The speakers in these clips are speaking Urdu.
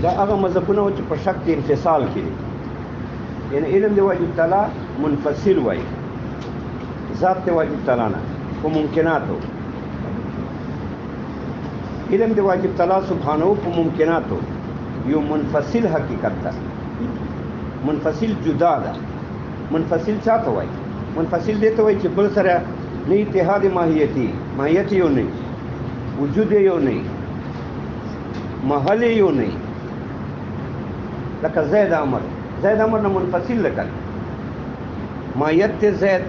دا هغه مذهبونه چې په شک د انفصال کې دي، یعنی علم د واجب تعالی منفصل وایي، ذات د واجب تعالی نه په ممکناتو، علم د واجب تعالی سبحانه په ممکناتو یو منفصل حقیقت ده، منفصل جدا ده. منفصل چاته وایي؟ منفصل دې ته وایي چې بل سره نه اتحاد ماهیتی، ماهیت یو نه، وجود یو نه، محل یو نه. لکه زید امر، زید امر نه منفصل لکه ماهیت ته زید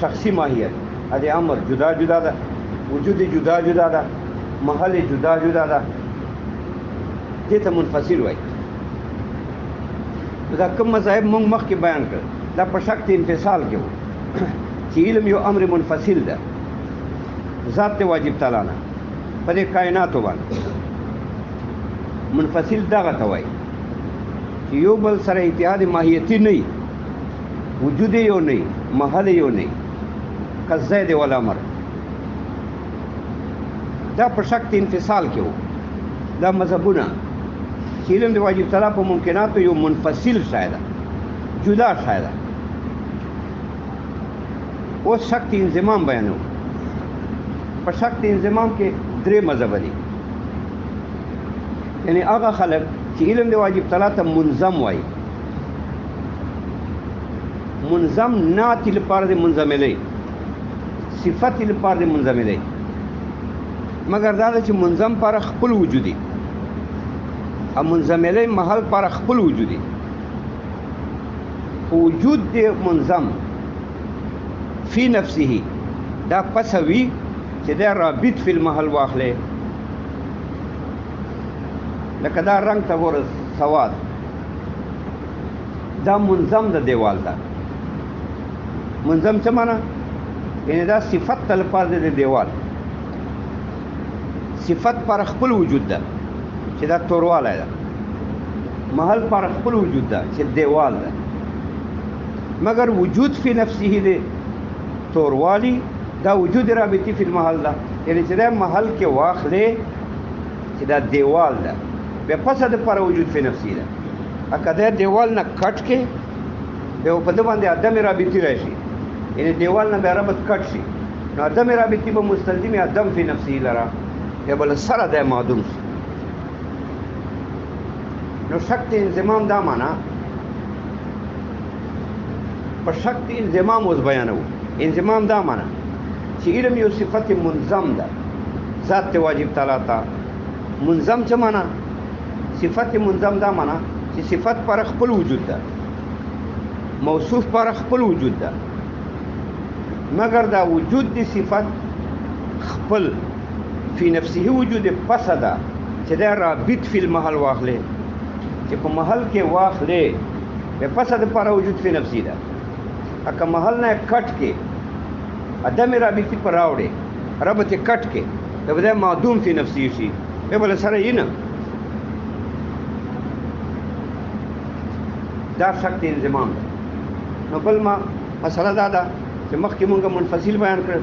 شخصي ماهیت، ادي امر جدا جدا ده، وجود جدا جدا ده، محل جدا جدا ده، دې ته منفصل وایي. دا کوم مذاهب موږ مخکې بیان کړ، دا په شک د انفصال کې وو چې علم یو امر منفصل ده، ذات د واجب تعالی نه په دې کائناتو باندې منفصل دغه ته وایي چې یو بل سره اتحاد ماهیتی نه، وجود یو نه، محل یو نه، کزید والامر. دا په شک د انفصال کې وو. دا مذهبونه چې علم د واجب تعالی په ممکناتو یو منفصل شای ده، جدا شای ده. اوس شک د انضمام بیانو. په شک د انضمام کې درې مذهب دي، یعنی هغه خلک چې علم د واجب تعالی ته منظم وایي، منظم نعت لپاره د منظملی، صفت لپاره د منظملی، مگر دا چې منظم پر خپل وجودي او منظملی محل پر خپل وجودي. وجود د منظم فی نفسه دا پسوي چې دا رابط فی المحل واخلې، لکه دا رنگ ته ور سواد، دا منظم د دیوال ده. منظم څه معنا؟ یعنی دا صفت تلپاره د دیوال، صفت پر خپل وجود ده چې دا تورواله ده، محل پر خپل وجود ده چې دیوال ده، مگر وجود فی نفسه ده توروالی، دا وجود رابطی فی المحل ده، یعنی چې دا محل کې واخلې چې دا دیوال ده، بیا پس د پر وجود فی نفسی ده. اکه دا دیوال نه کټ کې بیا په دې باندې عدم رابطی راشي، یعنی دیوال نه بیا رابط کټ شي، نو عدم رابطی به مستلزم عدم فی نفسی لرا، یا بل سره د معدوم شي. نو شک د انضمام دا معنا، په شک د انضمام اوس بیانو. انضمام دا معنا چې علم یو صفت منظم ده، ذات واجب تعالی ته منظم څه معنا؟ صفت منظم دا معنا چې صفت پر خپل وجود ده، موصوف پر خپل وجود ده، مگر دا وجود دی صفت خپل فی نفسه وجود پس ده چې دا رابط فی المحل واخلې، چې په محل کې واخلې به پس ده پر وجود فی نفسی ده. اکه محل نه کټ کې عدم رابطی پر راوړې، رابط کټ کې دا به معدوم فی نفسی شي، به بل سره یې نه. دا شک د انضمام ده. نو بل مسله دا ده چې مخکې مونږ منفصل بیان کړ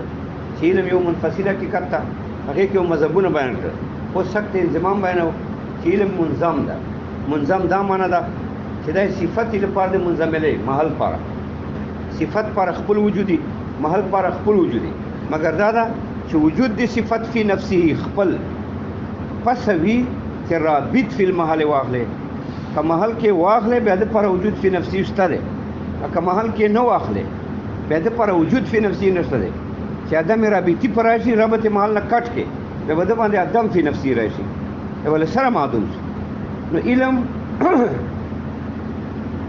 چې علم یو منفصل حقیقت ده، هغې کې یو مذهبونه بیان کړ. اوس شک د انضمام بیانو چې علم منظم ده. منظم دا معنا ده چې دا صفت لپاره د منظملی، محل پاره صفت پر خپل وجودي، محل پر خپل وجودي، مگر دا ده چې وجود د صفت فی نفسه خپل پسوي چې رابط فی المحل واخلې. که محل کې واخلې بیا د پر وجود فی نفسه شته دی، که محل کې نه واخلې بیا د پر وجود فی نفسه نشته دی، چې عدم رابطی پر راشي، رابط محل نه کټ کې بیا به د باندې عدم فی نفسه راشي، ول سره معدوم شي. نو علم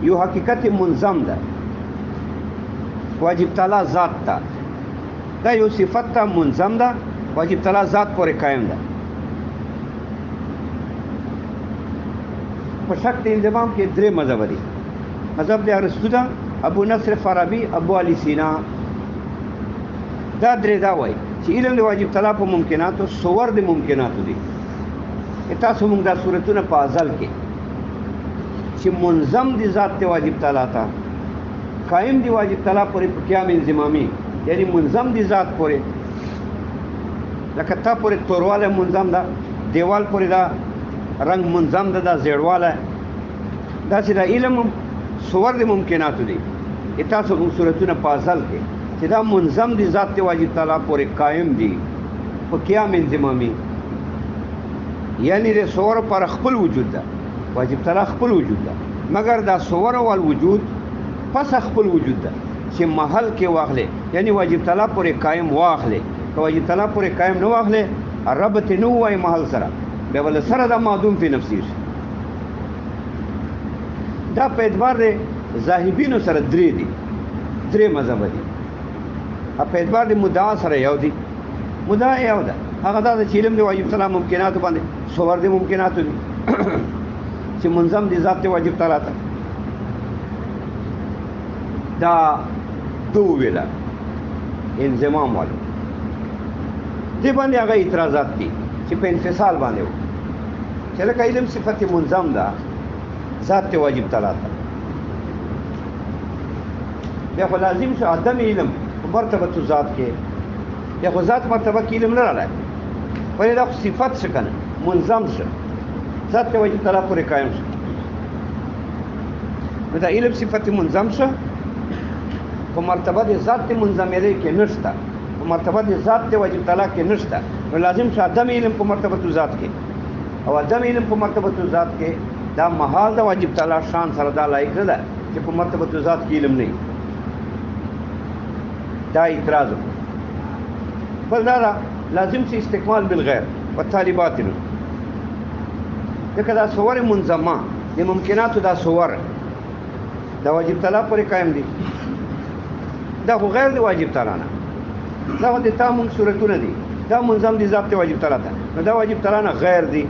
یو حقیقت منظم ده، واجب تعالی ذات ته دا یو صفت ته منظم ده، واجب تعالی ذات پورې قائم ده. په شک د انضمام کې درې مذهب دي. مذهب د ارسطو ده، ابو نصر فارابي، ابو علي سینا. دا درې دا وایي چې علم د واجب تعالی په ممکناتو صور د ممکناتو دي. تاسو موږ دا صورتونه په ازل کې چې منظم دي ذات د واجب تعالی ته، قائم دی واجب تعالی پورې په قیام انضمامی، یعنی منظم دی ذات پورې، لکه تا پورې تورواله منظم ده، دیوال پورې ده رنگ منظم ده دا زیړوالی داسې دا علم هم صور د ممکناتو دی تاسو کوم صورتونه په ازل کې چې دا منظم دي ذات واجب تعالی پورې قائم دي په قیام انضمامي یعنی د صور پر خپل وجود ده واجب تعالی خپل وجود ده مگر دا صور او وجود پس خپل وجود ده چې محل کې واخلې یعنی واجب تعالی پورې قائم واخلې که واجب تعالی پورې قائم نه واخلې رب ته نو وای محل سره بیا ول سره دا معدوم فی نفسی دا په اعتبار د ذاهبینو سره درې مذهب دي په اعتبار د مدعا سره یو دي مدعا یو ده هغه دا چې علم د واجب تعالی ممکنات باندې صور د ممکنات دي چې منظم دي ذات واجب تعالی ته دا دو ویلا انضمام والو دې باندې هغه اعتراضات دي چې په انفصال باندې و چې لکه علم صفت منظم ده ذات واجب تعالی ته بیا خو لازم شو عدم علم په مرتبه ذات کې یا خو ذات مرتبه کې علم نه راځي ولې دا صفت څه کنه منظم شه ذات واجب تعالی پورې قائم شه نو دا علم صفت منظم شه په مرتبه د ذات منظمېدی کې نشته په مرتبه د ذات واجب تعالی کې نشته نو لازم شه عدم علم په مرتبه ذات کې او عدم علم په مرتبه ذات کې دا محال د واجب تعالی شان سره دا لایق نه ده چې په مرتبه ذات کې علم نه دا اعتراض بل دا لازم چې استکمال بالغیر والتالي باطل دا صور منظمه د ممکناتو دا صور دا واجب تعالی پورې قائم دي دا خو غیر د واجب تعالی نه دا د تامم صورتونه دي دا منظم دي ذات واجب تعالی ته نو دا واجب تعالی نه غیر دي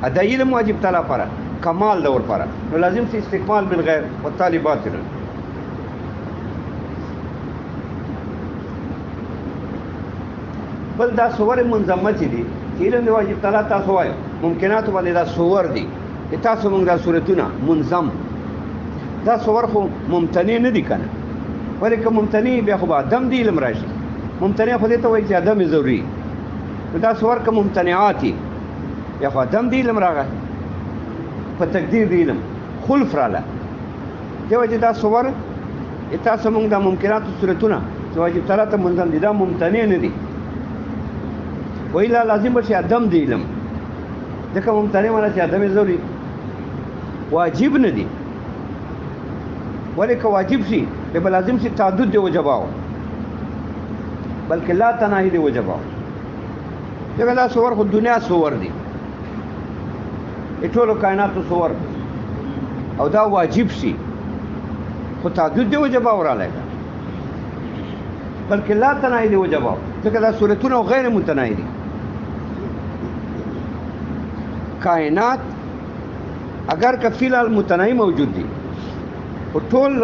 ادا علم واجب تعالی پر کمال دور پر نو لازم چې استکمال بالغیر والتالي باطل بل دا صور منظمه چې دي چې علم د واجب تعالی تاسو وایو ممکنات باندې دا صور دي تاسو موږ دا صورتونه منظم دا صور خو ممتنع نه دي کنه ولکه ممتنع بیا خو عدم دی علم راشي ممتنع خو دې ته وایي چې عدم ضروري دا صور که ممتنعات یا خو عدم دی علم راغی په تقدیر دی علم خلف رااله دی وجه دا صور تاسو موږ دا ممکنات صورتونه چې واجب تعالی ته منظم دي دا ممتنع نه دي وإلا لازم بشي عدم دی علم ځکه ممتنع معنی چې عدم ضروري واجب نه دي ولکه واجب شي به لازم شي تعدد دی وجباو بلکې لا تناهي دی وجباو دغه دا صور خو دنیا صور دي ټولو کائناتو صور او دا واجب شي خو تعدد دی وجباو را لګا بلکې لا تناهي دی وجباو ځکه دا صورتونه غیر متناهي دي کائنات اگر که فی الحال متناهی موجود دي او ټول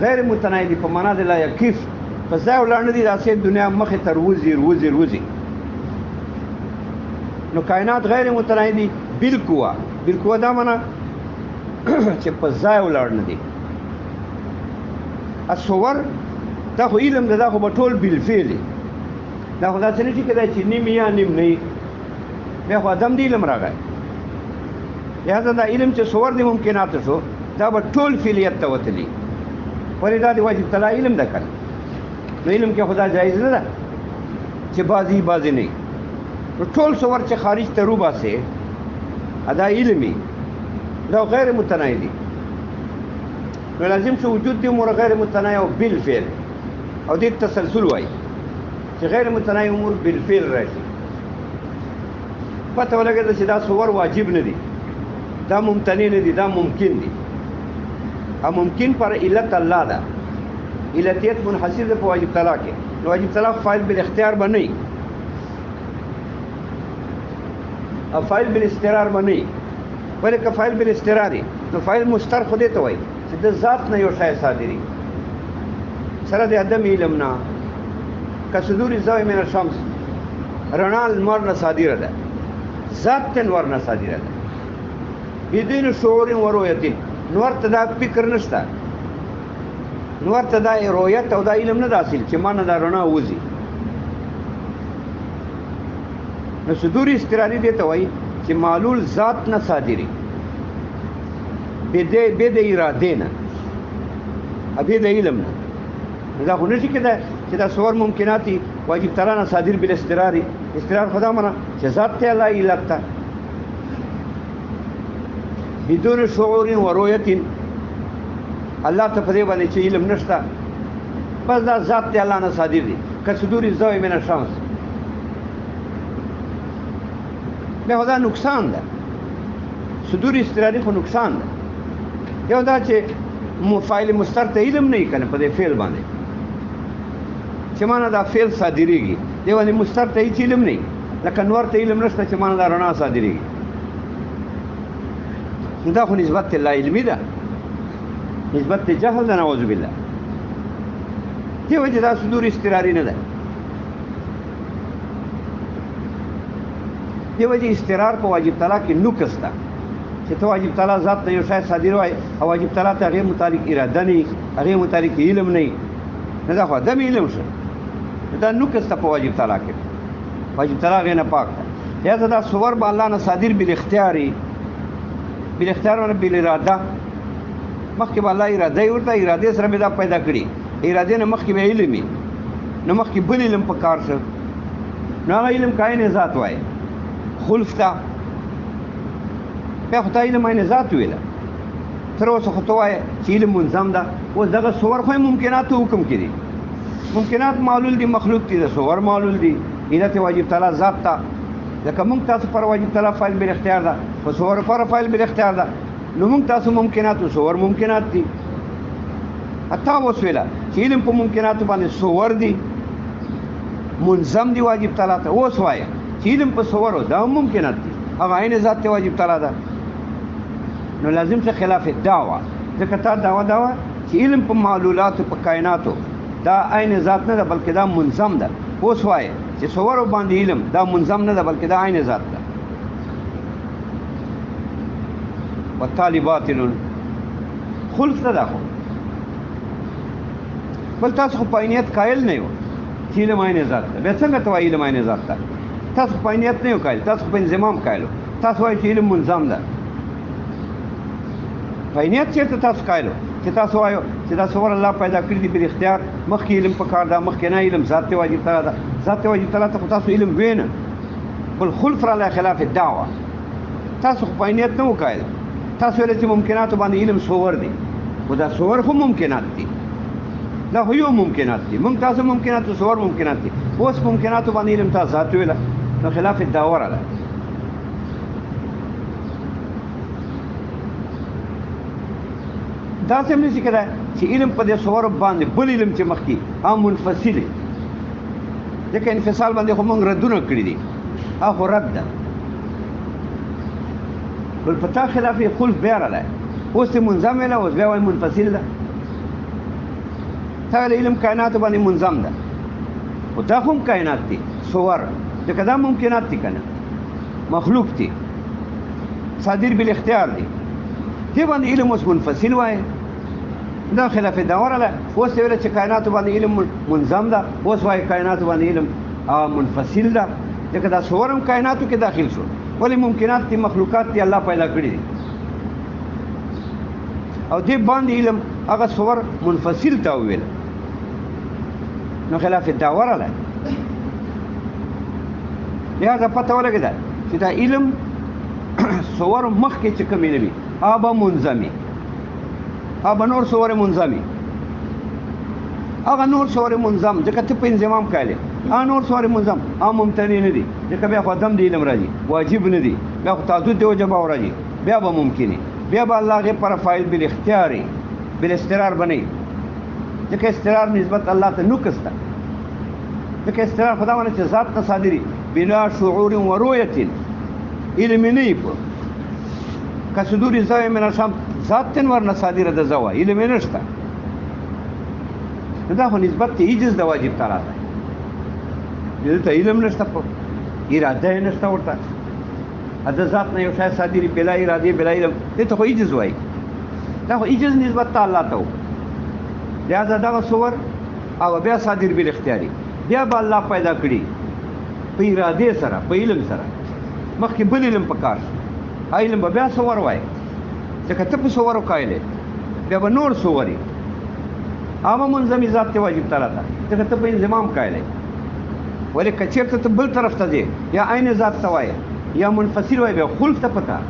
غیر متناهی دي په معنا د لا یکیف په ځای ولاړ نه دي داسې دنیا مخې ته روزي نو کائنات غیر متناهی دي بالقوه دا معنا چې په ځای ولاړ نه دي الصور دا خو علم دا خو به ټول بالفعل دا خو داسې نه چې کېدای چې نیم یا نیم نه بیا خو عدم دی علم راغی لہذا دا علم چې صور دی ممکنات شو دا به ټول فعلیت ته وتلی ولې دا د واجب تعالی علم ده کنه نو علم کې خدا جایز نه ده چې بازی نه نو ټول صور چې خارج ته روباسه ادا علمي دا غیر متناهي دي نو لازم چې وجود دی امور غیر متناهي او بالفعل او دې تسلسل وای چې غیر متناهي امور بالفعل راځي پته ولګي چې دا صور واجب نه دي دا ممتنع نه دي دا ممکن دي ا ممکن پر علت الله ده علتیت منحصر ده په واجب تعالی کې نو واجب تعالی فاعل بالاختیار باندې او فاعل بالاستقرار باندې ولکه فاعل بالاستقرار نو فاعل مستر خو دې ته وای چې د ذات نه یو شای صادري سره د ادم علم نه کصدور الزاویه من الشمس رڼا نور نه صادره ده ذات نور نه صادره ده بدون شعور و رؤیت نور ته دا فکر نشته نور ته دا رؤیت او دا علم نه حاصل چې مانه دا رڼا وځي نو صدور استقراری دې ته وای چې چې معلول ذات نه صادري بې د ارادې نه بې د علم نه. دا خو نشي کېدای چې دا صور ممکنات دي واجب تعالی نه صادر بالاستراري. استرار خدا منه چې ذات ته لا علت ته بدون شعور و رؤیت الله ته په دې باندې چې علم نشته بس دا ذات ته الله نه صادر دي که صدور الزوی من الشمس. بیا دا نقصان ده صدور استراري خو نقصان ده. یو دا چې فاعل مستتر ته علم نه کنه په دې فعل باندې چې معنا دا فعل صادریږي دی باندې مستتر ته هیڅ علم نه لکه نور ته علم نشته چې معنا دا رڼا صادریږي. دا خو نسبت لا علمي ده نسبت جهل ده نعوذ بالله. دی وجه دا صدور استراري نه ده. دی وجه استرار په واجب تعالی کې نقص ده چې ته واجب تعالی ذات ته یو شی صادر وای او واجب تعالی ته هغه متعلق اراده نه هغه متعلق علم نه نه دا خو د علم شو دا نقص ته په واجب تعالی کې واجب تعالی غیر نه پاک ده. یا دا صور به الله نه صادر بالاختیاري بالاختیار او بالاراده مخکې به الله اراده ورته اراده سره به دا پیدا کړي اراده نه مخکې به علمي نو مخکې بل علم په کار شو نو هغه علم کاینه ذات وای خلف ته بیا خو ته علم عین ذات ویله تر اوسه خو ته وایې چې علم منظم ده. اوس دغه صور خو ممکناتو حکم کې دي ممکنات معلول دي مخلوق دي د صور معلول دي علت واجب تعالی ذات ته لکه موږ تاسو پر واجب تعالی فاعل بالاختیار ده خو صور پر فاعل بالاختیار ده نو موږ تاسو ممکناتو صور ممکنات دي حتی اوس ویله چې علم په ممکناتو باندې صور دي منظم دي واجب تعالی ته اوس وایه چې علم په صورو دا ممکنات دي هغه عین ذات ته واجب تعالی ده نو لازم څه خلاف الدعوه ځکه تا دعوه چې علم په معلولاتو په کائناتو دا عین ذات نه ده بلکې دا منظم ده. اوس وایه چې صورو باندې علم دا منظم نه ده بلکې دا عین ذات ده. والتالي باطل خلف نه ده خو بل تاسو خو په عینیت قایل نه یو چې علم عین ذات ده. بیا څنګه ته وایي علم عین ذات ده؟ تاسو په عینیت نه یو قایل تاسو په انضمام قایل تاسو وایي چې علم منظم ده. عینیت چیرته تاسو قایلو چې تاسو وایو چې دا صور الله پیدا کړی دی بل اختیار مخکې علم په کار ده مخکې نه علم ذات ته واجب تعالی ده ذات ته واجب تعالی ته تاسو علم وینه بل خلف علی خلاف الدعوه تاسو په عینیت نه وکایل تاسو ولې چې ممکنات باندې علم صور دي او دا صور هم ممکنات دي دا خو یو ممکنات دي موږ تاسو ممکنات صور ممکنات دي اوس ممکنات باندې علم تاسو ذات ویله نو خلاف الدعوه راځي. دا څه نشي کېدای چې علم په دې صور باندې بل علم چې مخکې هم منفصل دی ځکه انفصال باندې خو موږ ردونه کړي دي هغه رد ده بل په تا خلاف یې خلف بیا راغلی اوس یې منظم ویله اوس بیا وایي منفصل ده. تا ویله علم کائناتو باندې منظم ده خو دا هم کائنات دي صور ځکه دا ممکنات دي که نه مخلوق دي صادر بالاختیار دي دې باندې علم اوس منفصل وایي دا خلاف دعوه راغله. اوس یې ویله چې کائناتو باندې علم منظم ده اوس وایي کائناتو باندې علم منفصل ده ځکه دا صور هم کائناتو کې داخل شو ولې ممکنات دي مخلوقات دي الله پیدا کړي دي او دې باندې علم هغه صور منفصل ته وویل نو خلاف دعوه راغله. لهذا پته ولګېده چې دا علم صور مخکې چې کومې نه وي هغه منظمي هغه نور صور منظمي هغه نور صور منظم ځکه ته په انضمام کایلې هغه نور صور منظم هغه ممتنع نه دي ځکه بیا خو عدم د علم راځي واجب نه دي بیا خو تعدد د وجبه راځي بیا به ممکنه بیا به الله غیر پر فاعل بالاختیاري بالاسترار بنئ ځکه استرار نسبت الله ته نقص ده ځکه استرار خدا باندې چې ذات نه صادري بلا شعور و رؤیت علم نه په کصدور الزوی من الشمس ذات تنور نه صادره ده زوا علم نشته دا خو نسبت ته ایجز د واجب تعالی ده دلته علم نشته په اراده نشته ورته اده ذات نه یو شای صادری بلا اراده بلا علم ته خو ایجز وای دا خو ایجز نسبت ته الله ته لہذا دا صور او بیا صادر بل اختیاري بیا به الله پیدا کړی په اراده سره په علم سره مخکې بل علم پکار علم به بیا صور وای ځکه ته په صورو قایل بیا به نور صوري هغه منظمي ذات ته واجب تعالی ته ځکه ته په انضمام قایل ولې که چېرته ته بل طرف ته ځې یا عین ذات ته وایې یا منفصل وایې بیا خلف ته پکار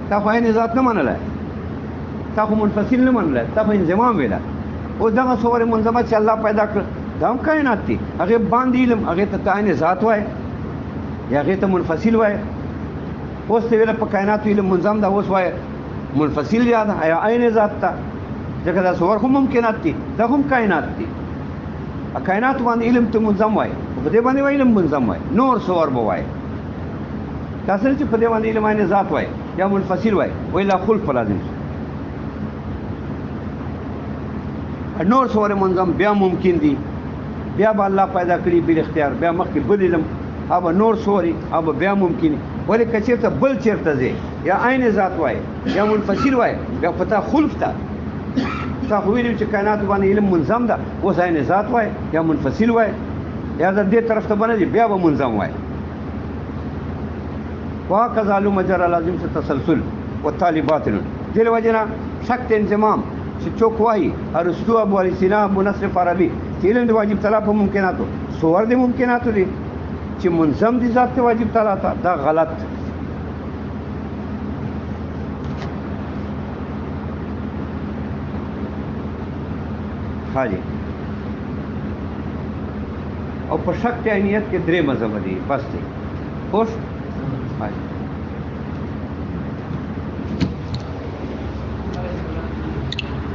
تا خو عین ذات نه منلی تا خو منفصل نه منلی تا په انضمام ویله اوس دغه صور منظمه چې الله پیدا کړ دا هم کائنات دي هغې باندې علم هغې ته عین ذات وایې یا هغې ته منفصل وایې اوس ته ویله په کائناتو علم منظم ده اوس وایې منفصل یا ده یا عین ذات ته ځکه دا صور خو ممکنات دي دا هم کائنات دي کائنات باندې علم ته منظم وای په دې باندې علم منظم وای نور صور به وای تاسو چې په دې باندې علم باندې ذات وای یا منفصل وای ویلا خلف لازم نور صور منظم بیا ممکن دي بیا به الله پیدا کړی بل اختیار بیا مخکې بل علم اب نور صوري اب بیا ممکن ولې کچېرته بل چیرته ځي یا عین ذات وای یا منفصل وای بیا پتا خلف ته تا خو ویلو چې کائنات باندې علم منظم ده اوس عین ذات وای یا منفصل وای یا د دې طرف ته باندې بیا به منظم وای وهكذا مجرى لازم سے تسلسل والتالي باطل دې وجنه سخت انضمام چې څوک وایي ارسطو ابو علی سینا ابو نصر فارابي چې علم د واجب تعالی په ممکناتو صور د ممکناتو دي چې منظم دي ذات واجب تعالی ته دا غلط حاجی او په شک عینیت کې درې مذهب دي بس دي خوش حاجی